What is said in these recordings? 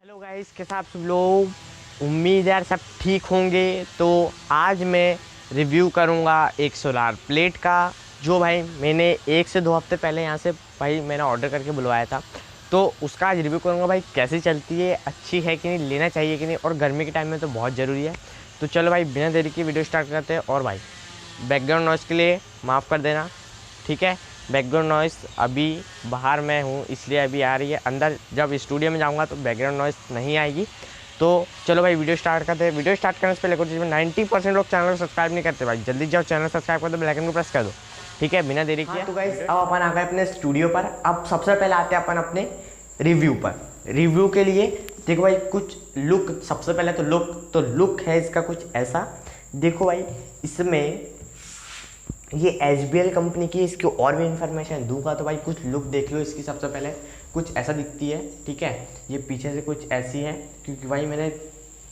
Hello guys, कैसे आप सब लोग। उम्मीद है यार सब ठीक होंगे। तो आज मैं रिव्यू करूंगा एक सोलार प्लेट का, जो भाई मैंने 1 से 2 हफ्ते पहले यहाँ से भाई मैंने ऑर्डर करके बुलवाया था। तो उसका आज रिव्यू करूंगा भाई, कैसी चलती है, अच्छी है कि नहीं, लेना चाहिए कि नहीं, और गर्मी के टाइम में तो बहुत ज़रूरी है। तो चलो भाई बिना देरी के वीडियो स्टार्ट करते हैं। और भाई बैकग्राउंड नॉइज़ के लिए माफ़ कर देना, ठीक है। बैकग्राउंड नॉइज़ अभी बाहर मैं हूँ इसलिए अभी आ रही है, अंदर जब स्टूडियो में जाऊँगा तो बैकग्राउंड नॉइज़ नहीं आएगी। तो चलो भाई वीडियो स्टार्ट करते हैं। वीडियो स्टार्ट करने से पहले कुछ चीज़ में 90% लोग चैनल को सब्सक्राइब नहीं करते भाई, जल्दी जाओ चैनल सब्सक्राइब कर दो, बेल आइकन को प्रेस कर दो, ठीक है, बिना देरी किए। तो गाइस अब अपन आ गए अपने स्टूडियो पर। अब सबसे पहले आते हैं अपन अपने रिव्यू पर। रिव्यू के लिए देखो भाई कुछ लुक, सबसे पहले तो लुक है इसका कुछ ऐसा। देखो भाई इसमें ये HBL कंपनी की, इसकी और भी इंफॉर्मेशन दूंगा। तो भाई कुछ लुक देख लो इसकी। सबसे पहले कुछ ऐसा दिखती है, ठीक है। ये पीछे से कुछ ऐसी है, क्योंकि भाई मैंने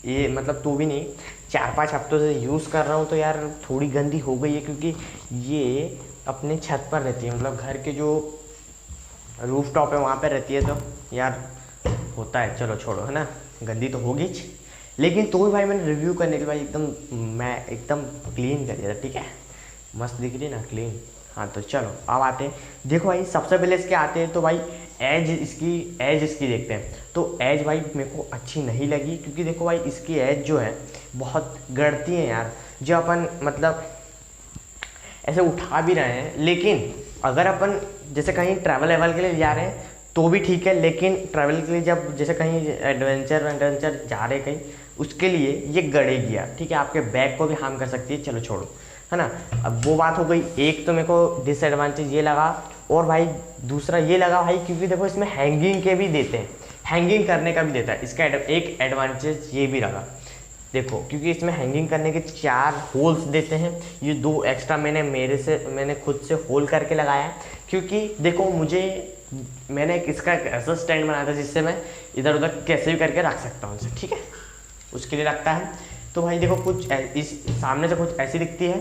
ये मतलब तो भी नहीं 4-5 हफ्तों से यूज़ कर रहा हूँ, तो यार थोड़ी गंदी हो गई है, क्योंकि ये अपने छत पर रहती है, मतलब घर के जो रूफ टॉप है वहाँ पर रहती है। तो यार होता है, चलो छोड़ो, है ना, गंदी तो होगी। लेकिन तो भी भाई मैंने रिव्यू करने के बाद एकदम मैं एकदम क्लीन कर दिया था, ठीक है। मस्त दिख रही ना, क्लीन। हाँ तो चलो अब आते हैं। देखो भाई सबसे पहले इसके आते हैं तो भाई एज इसकी देखते हैं। तो एज भाई मेरे को अच्छी नहीं लगी, क्योंकि देखो भाई इसकी एज जो है बहुत गड़ती है यार। जो अपन मतलब ऐसे उठा भी रहे हैं, लेकिन अगर अपन जैसे कहीं ट्रैवल एवल के लिए जा रहे हैं तो भी ठीक है, लेकिन ट्रैवल के लिए जब जैसे कहीं एडवेंचर जा रहे कहीं, उसके लिए ये गड़ेगी यार, ठीक है। आपके बैग को भी हार्म कर सकती है, चलो छोड़ो, है ना। अब वो बात हो गई। एक तो मेरे को डिसएडवांटेज ये लगा, और भाई दूसरा ये लगा भाई, क्योंकि देखो इसमें हैंगिंग के भी देते हैं, हैंगिंग करने का भी देता है। इसका एक एडवांटेज ये भी लगा, देखो, क्योंकि इसमें हैंगिंग करने के 4 होल्स देते हैं। ये 2 एक्स्ट्रा मैंने खुद से होल करके लगाया है, क्योंकि देखो मैंने इसका ऐसा स्टैंड बनाया था जिससे मैं इधर उधर कैसे भी करके रख सकता हूँ इसे, ठीक है, उसके लिए रखता है। तो भाई देखो कुछ इस सामने से कुछ ऐसी दिखती है।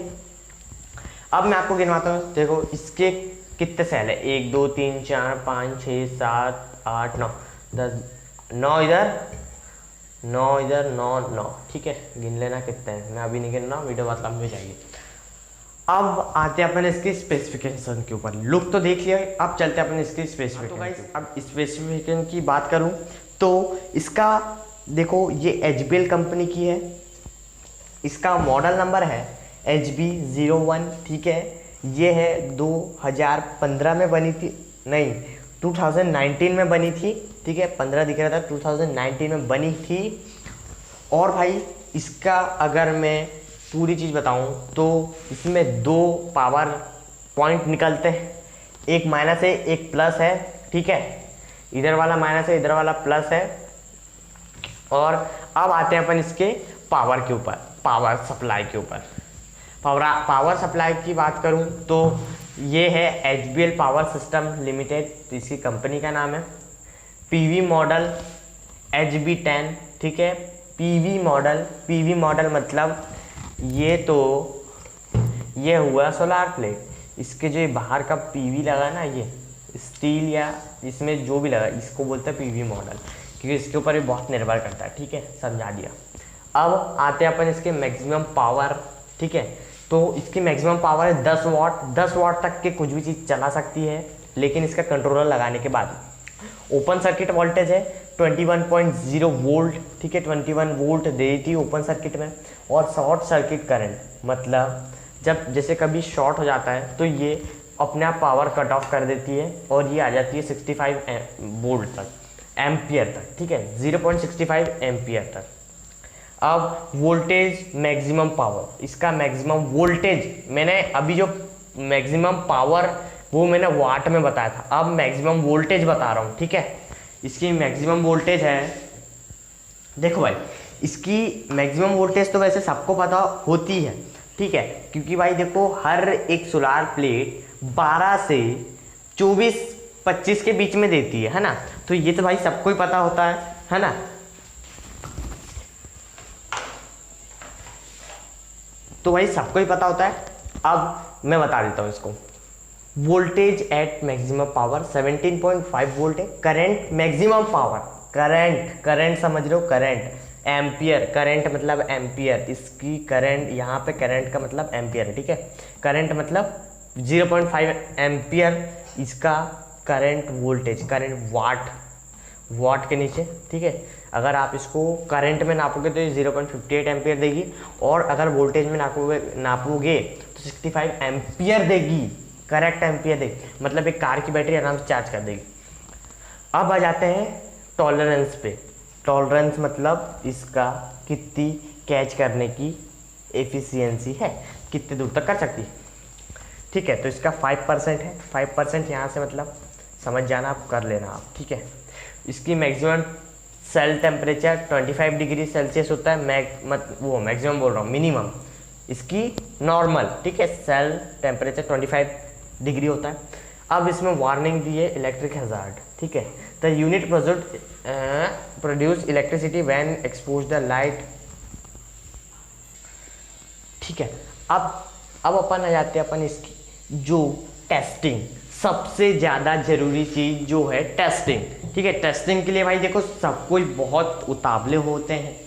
अब मैं आपको गिनवाता हूँ। देखो इसके कितने सेल है, 1 2 3 4 5 6 7 8 9 10, 9 इधर 9, ठीक है, गिन लेना कितने हैं, मैं अभी नहीं गिन रहा, वीडियो बहुत लंबी हो जाएगी। अब आते हैं अपन इसके स्पेसिफिकेशन के ऊपर। लुक तो देख लिया, अब चलते हैं अपन इसकी स्पेसिफिकेशन। अब स्पेसिफिकेशन की बात करूं तो इसका देखो ये HBL कंपनी की है। इसका मॉडल नंबर है HB01, ठीक है। ये है 2015 में बनी थी, नहीं 2019 में बनी थी, ठीक है। 15 दिख रहा था, 2019 में बनी थी। और भाई इसका अगर मैं पूरी चीज़ बताऊं तो इसमें 2 पावर पॉइंट निकलते हैं, एक माइनस है एक प्लस है, ठीक है। इधर वाला माइनस है, इधर वाला प्लस है। और अब आते हैं अपन इसके पावर के ऊपर, पावर सप्लाई के ऊपर। पावर सप्लाई की बात करूं तो ये है HBL पावर सिस्टम लिमिटेड, इसकी कंपनी का नाम है। PV मॉडल HB10, ठीक है। PV मॉडल मतलब ये हुआ सोलार प्लेट। इसके जो बाहर का PV लगा ना, ये स्टील या इसमें जो भी लगा, इसको बोलते हैं PV मॉडल, क्योंकि इसके ऊपर भी बहुत निर्भर करता है, ठीक है, समझा दिया। अब आते हैं अपन इसके मैक्सिमम पावर, ठीक है। तो इसकी मैक्सिमम पावर है 10 वाट। 10 वाट तक के कुछ भी चीज़ चला सकती है, लेकिन इसका कंट्रोलर लगाने के बाद ओपन सर्किट वोल्टेज है 21.0 वोल्ट, ठीक है। 21 वोल्ट दे दी थी ओपन सर्किट में। और शॉर्ट सर्किट करंट मतलब जब जैसे कभी शॉर्ट हो जाता है तो ये अपने आप पावर कट ऑफ कर देती है, और ये आ जाती है 65 वोल्ट तक, एम्पियर तक, ठीक है, 0.65 एम्पियर तक। अब वोल्टेज मैक्सिमम पावर, इसका मैक्सिमम वोल्टेज मैंने अभी जो मैक्सिमम पावर वो मैंने वाट में बताया था, अब मैक्सिमम वोल्टेज बता रहा हूँ, ठीक है। इसकी मैक्सिमम वोल्टेज है, देखो भाई इसकी मैक्सिमम वोल्टेज तो वैसे सबको पता होती है, ठीक है, क्योंकि भाई देखो हर एक सोलार प्लेट 12 से 24-25 के बीच में देती है ना। तो ये तो भाई सबको ही पता होता है ना। तो भाई सबको ही पता होता है। अब मैं बता देता हूँ इसको। Voltage at maximum power 17.5 volt है। Current maximum power current, current समझ रहे हो, करंट एम्पियर, करंट मतलब एम्पियर, इसकी करंट यहाँ पे करंट का मतलब एम्पियर है, ठीक है। करंट मतलब 0.5 एम्पियर, इसका करंट वोल्टेज, करंट वाट, वाट के नीचे, ठीक है। अगर आप इसको करंट में नापोगे तो ये 0.58 एम्पियर देगी, और अगर वोल्टेज में नापोगे तो 65 एम्पियर देगी, करेक्ट एम्पियर देगी, मतलब एक कार की बैटरी आराम से चार्ज कर देगी। अब आ जाते हैं टॉलरेंस पे। टॉलरेंस मतलब इसका कितनी कैच करने की एफिशिएंसी है, कितने दूर तक कर सकती है, ठीक है। तो इसका 5% है, 5% यहाँ से मतलब समझ जाना, आप कर लेना आप, ठीक है। इसकी maximum cell temperature 25 degree Celsius होता है, वो मैक्सिमम बोल रहा हूँ, मिनिमम इसकी नॉर्मल, ठीक है, सेल टेम्परेचर 25 डिग्री होता है। अब इसमें वार्निंग दी है इलेक्ट्रिक हैजार्ड, ठीक है। The unit produce electricity when expose the light, ठीक है। अब अपन आ जाते हैं अपन इसकी जो टेस्टिंग, सबसे ज़्यादा ज़रूरी चीज़ जो है टेस्टिंग, ठीक है। टेस्टिंग के लिए भाई देखो सब कोई बहुत उतावले होते हैं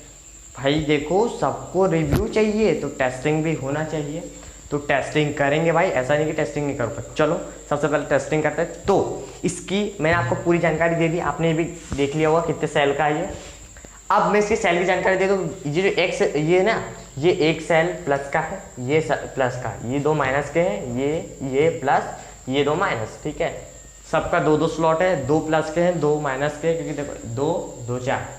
भाई, देखो सबको रिव्यू चाहिए तो टेस्टिंग भी होना चाहिए, तो टेस्टिंग करेंगे भाई, ऐसा नहीं कि टेस्टिंग नहीं करो। चलो सबसे पहले टेस्टिंग करते हैं। तो इसकी मैंने आपको पूरी जानकारी दे दी, आपने भी देख लिया होगा कितने सेल का है ये। अब मैं इसकी सेल की जानकारी दे दूँ, ये जो एक से ये ना, ये एक सेल प्लस का है, ये प्लस का, ये दो माइनस के हैं, ये प्लस, ये दो माइनस, ठीक है। सबका दो दो स्लॉट है, दो प्लस के हैं, दो माइनस के, क्योंकि देखो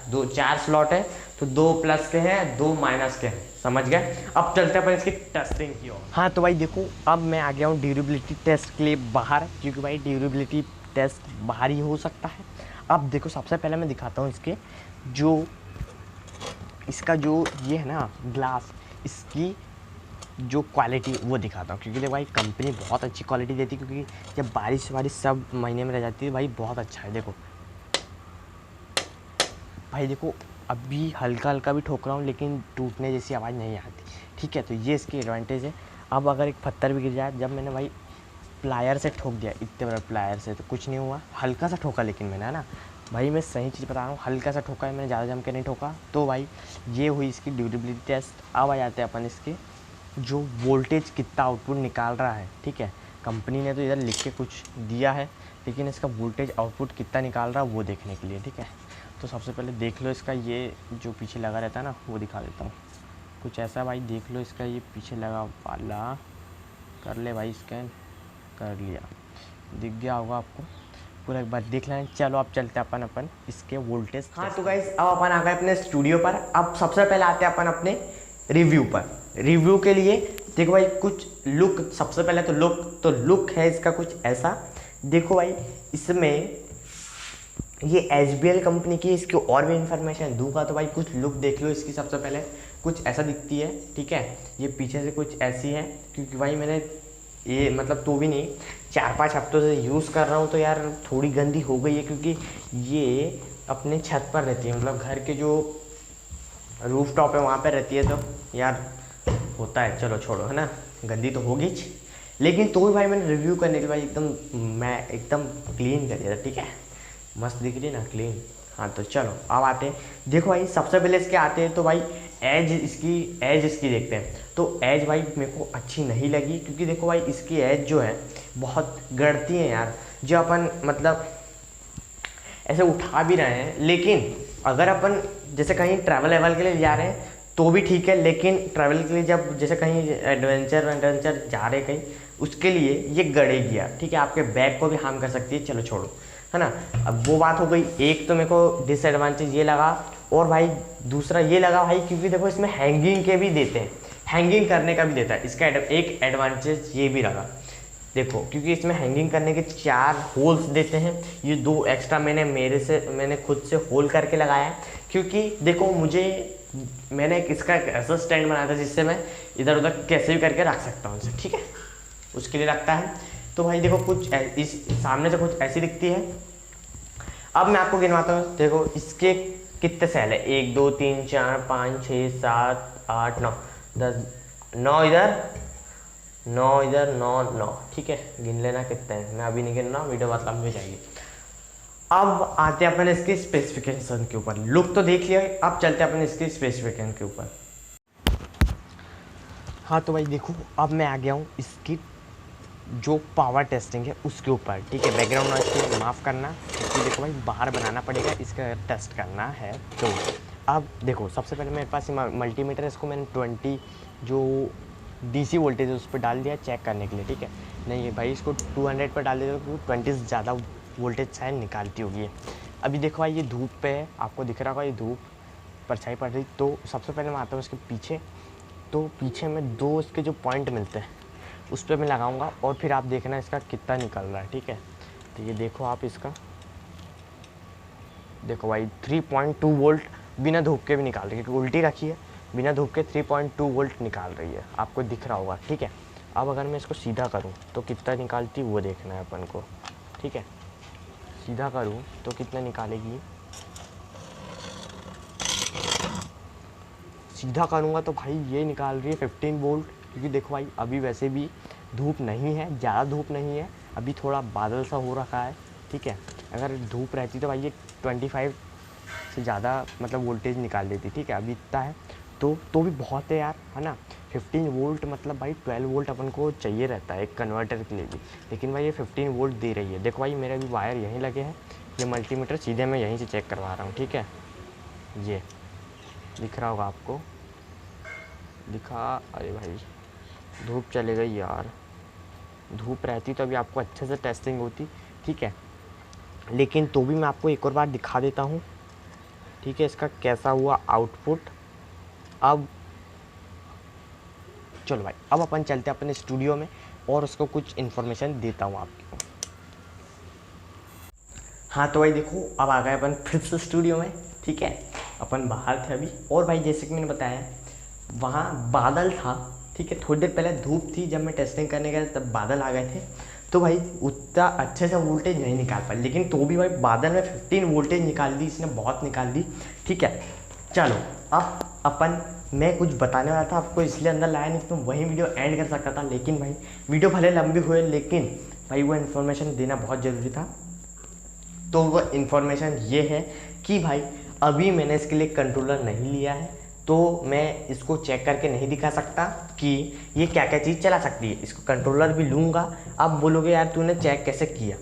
दो चार स्लॉट है, तो दो प्लस के हैं, दो माइनस के हैं, समझ गए। अब चलते हैं अपन इसकी टेस्टिंग की ओर। हाँ तो भाई देखो अब मैं आ गया हूँ ड्यूरेबिलिटी टेस्ट के लिए बाहर, क्योंकि भाई ड्यूरेबिलिटी टेस्ट बाहर ही हो सकता है। अब देखो सबसे पहले मैं दिखाता हूँ इसके जो इसका जो ये है ना ग्लास, इसकी जो क्वालिटी वो दिखाता हूँ, क्योंकि देखो भाई कंपनी बहुत अच्छी क्वालिटी देती है, क्योंकि जब बारिश वारिश सब महीने में रह जाती है भाई, बहुत अच्छा है। देखो भाई देखो अभी हल्का हल्का भी ठोक रहा हूँ लेकिन टूटने जैसी आवाज़ नहीं आती, ठीक है। तो ये इसकी एडवांटेज है। अब अगर एक पत्थर भी गिर जाए, जब मैंने भाई प्लायर से ठोक दिया, इतने बड़ा प्लायर से, तो कुछ नहीं हुआ, हल्का सा ठोका, लेकिन मैंने, है ना भाई, मैं सही चीज़ बता रहा हूँ, हल्का सा ठोका है मैंने, ज़्यादा जम के नहीं ठोका। तो भाई ये हुई इसकी ड्यूरेबिलिटी टेस्ट। अब आ जाते हैं अपन इसके जो वोल्टेज कितना आउटपुट निकाल रहा है, ठीक है। कंपनी ने तो इधर लिख के कुछ दिया है, लेकिन इसका वोल्टेज आउटपुट कितना निकाल रहा है वो देखने के लिए, ठीक है। तो सबसे पहले देख लो इसका ये जो पीछे लगा रहता है ना, वो दिखा देता हूँ। कुछ ऐसा भाई देख लो, इसका ये पीछे लगा वाला, कर ले भाई, स्कैन कर लिया, दिख गया होगा आपको, पूरा एक बार देख लें। चलो अब चलते हैं अपन इसके वोल्टेज। हाँ तो गाइस अब अपन आ गए अपने स्टूडियो पर। अब सबसे पहले आते हैं अपन अपने रिव्यू पर। रिव्यू के लिए देखो भाई कुछ लुक, सबसे पहले तो लुक है इसका कुछ ऐसा। देखो भाई इसमें ये HBL कंपनी की, इसकी और भी इन्फॉर्मेशन दूंगा, तो भाई कुछ लुक देख लो इसकी। सबसे पहले कुछ ऐसा दिखती है, ठीक है। ये पीछे से कुछ ऐसी है, क्योंकि भाई मैंने ये मतलब तो भी नहीं 4-5 हफ्तों से यूज़ कर रहा हूँ, तो यार थोड़ी गंदी हो गई है, क्योंकि ये अपने छत पर रहती है, मतलब घर के जो रूफ टॉप है वहाँ पर रहती है, तो यार होता है, चलो छोड़ो, है ना, गंदी तो होगी, लेकिन तो भी भाई मैंने रिव्यू करने के बाद मैं एकदम क्लीन कर दिया था, ठीक है। मस्त दिख रही ना, क्लीन। हाँ तो चलो अब आते हैं, देखो भाई सबसे पहले इसके आते हैं तो भाई एज इसकी देखते हैं। तो एज भाई मेरे को अच्छी नहीं लगी, क्योंकि देखो भाई इसकी एज जो है बहुत गड़ती है यार, जो अपन मतलब ऐसे उठा भी रहे हैं, लेकिन अगर अपन जैसे कहीं ट्रैवल के लिए जा रहे हैं तो भी ठीक है, लेकिन ट्रैवल के लिए जब जैसे कहीं एडवेंचर जा रहे कहीं, उसके लिए ये गड़ेगी यार, ठीक है, आपके बैग को भी हार्म कर सकती है। चलो छोड़ो, है ना। अब वो बात हो गई। एक तो मेरे को डिसएडवांटेज ये लगा, और भाई दूसरा ये लगा भाई, क्योंकि देखो इसमें हैंगिंग के भी देते हैं, हैंगिंग करने का भी देता है, इसका एक एडवांटेज ये भी लगा देखो, क्योंकि इसमें हैंगिंग करने के 4 होल्स देते हैं। ये 2 एक्स्ट्रा मैंने खुद से होल करके लगाया है, क्योंकि देखो मैंने इसका ऐसा स्टैंड बनाया था जिससे मैं इधर उधर कैसे भी करके रख सकता हूँ इसे, ठीक है, उसके लिए रखता है। तो भाई देखो कुछ इस सामने से कुछ ऐसी दिखती है। अब मैं आपको गिनवाता हूँ, देखो इसके कितने सेल है, 1 2 3 4 5 6 7 8 9 10 9 इधर 9, ठीक है, गिन लेना कितने हैं, मैं अभी नहीं गिन रहा, वीडियो बहुत लंबी हो जाएगी। अब आते हैं अपन इसके स्पेसिफिकेशन के ऊपर। लुक तो देख लिया, अब चलते हैं अपन इसके स्पेसिफिकेशन के ऊपर। हाँ तो भाई देखो, अब मैं आ गया हूँ इसकी जो पावर टेस्टिंग है उसके ऊपर, ठीक है। बैकग्राउंड नॉइस को माफ़ करना, क्योंकि देखो भाई बाहर बनाना पड़ेगा इसका टेस्ट करना है। तो अब देखो, सबसे पहले मेरे पास मल्टीमीटर है, इसको मैंने 20 जो डीसी वोल्टेज है उस पर डाल दिया चेक करने के लिए, ठीक है। नहीं भाई इसको 200 पर डाल देते क्योंकि 20 से ज़्यादा वोल्टेज शायद निकालती होगी। अभी देखो भाई ये धूप पे है, आपको दिख रहा होगा ये धूप परछाई पड़ रही। तो सबसे पहले मैं आता हूँ इसके पीछे, तो पीछे में 2 इसके जो पॉइंट मिलते हैं उस पर मैं लगाऊंगा और फिर आप देखना इसका कितना निकल रहा है, ठीक है। तो ये देखो आप इसका, देखो भाई 3.2 वोल्ट बिना धूप के भी निकाल रही है, क्योंकि उल्टी रखी है, बिना धूप के 3.2 वोल्ट निकाल रही है, आपको दिख रहा होगा, ठीक है। अब अगर मैं इसको सीधा करूं तो कितना निकालती वो देखना है अपन को, ठीक है। सीधा करूं तो कितना निकालेगी, सीधा करूंगा तो भाई ये निकाल रही है 15 वोल्ट, क्योंकि देखो भाई अभी वैसे भी धूप नहीं है, ज़्यादा धूप नहीं है, अभी थोड़ा बादल सा हो रखा है, ठीक है। अगर धूप रहती तो भाई ये 25 से ज़्यादा मतलब वोल्टेज निकाल देती, ठीक है। अभी इतना है तो भी बहुत है यार, है ना। 15 वोल्ट मतलब भाई 12 वोल्ट अपन को चाहिए रहता है एक कन्वर्टर के लिए भी, लेकिन भाई ये 15 वोल्ट दे रही है। देखो भाई मेरे भी वायर यहीं लगे हैं, ये मल्टीमीटर सीधे मैं यहीं से चेक करवा रहा हूँ, ठीक है। ये दिख रहा होगा आपको, दिखा, अरे भाई धूप चले गई यार, धूप रहती तो अभी आपको अच्छे से टेस्टिंग होती, ठीक है। लेकिन तो भी मैं आपको एक और बार दिखा देता हूँ, ठीक है, इसका कैसा हुआ आउटपुट। अब चलो भाई, अब अपन चलते हैं अपने स्टूडियो में और उसको कुछ इन्फॉर्मेशन देता हूँ आपको। हाँ तो भाई देखो, अब आ गए अपन फिर से स्टूडियो में, ठीक है। अपन बाहर थे अभी, और भाई जैसे कि मैंने बताया वहाँ बादल था, ठीक है। थोड़ी देर पहले धूप थी, जब मैं टेस्टिंग करने गया तब बादल आ गए थे, तो भाई उतना अच्छे से वोल्टेज नहीं निकाल पाई, लेकिन तो भी भाई बादल में 15 वोल्टेज निकाल दी इसने, बहुत निकाल दी, ठीक है। चलो अब अपन, मैं कुछ बताने वाला था आपको इसलिए अंदर लाया, नहीं तो वही वीडियो एंड कर सकता था, लेकिन भाई वीडियो भले लंबी हुए लेकिन भाई वो इन्फॉर्मेशन देना बहुत ज़रूरी था। तो वो इन्फॉर्मेशन ये है कि भाई अभी मैंने इसके लिए कंट्रोलर नहीं लिया है, तो मैं इसको चेक करके नहीं दिखा सकता कि ये क्या क्या चीज़ चला सकती है। इसको कंट्रोलर भी लूँगा। अब बोलोगे यार तूने चेक कैसे किया,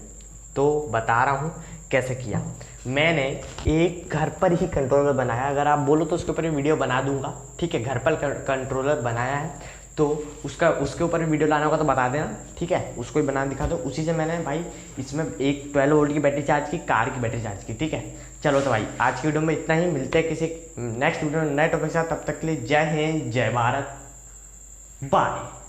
तो बता रहा हूँ कैसे किया। मैंने एक घर पर ही कंट्रोलर बनाया, अगर आप बोलो तो उसके ऊपर वीडियो बना दूंगा, ठीक है। घर पर कंट्रोलर बनाया है तो उसके ऊपर वीडियो लाना होगा तो बता देना, ठीक है। उसको ही बना दिखा दो। उसी से मैंने भाई इसमें एक 12 वोल्ट की बैटरी चार्ज की, कार की बैटरी चार्ज की, ठीक है। चलो तो भाई आज की वीडियो में इतना ही, मिलते हैं किसी नेक्स्ट वीडियो में नए टॉपिक के साथ। तब तक के लिए जय हिंद, जय भारत, बाय।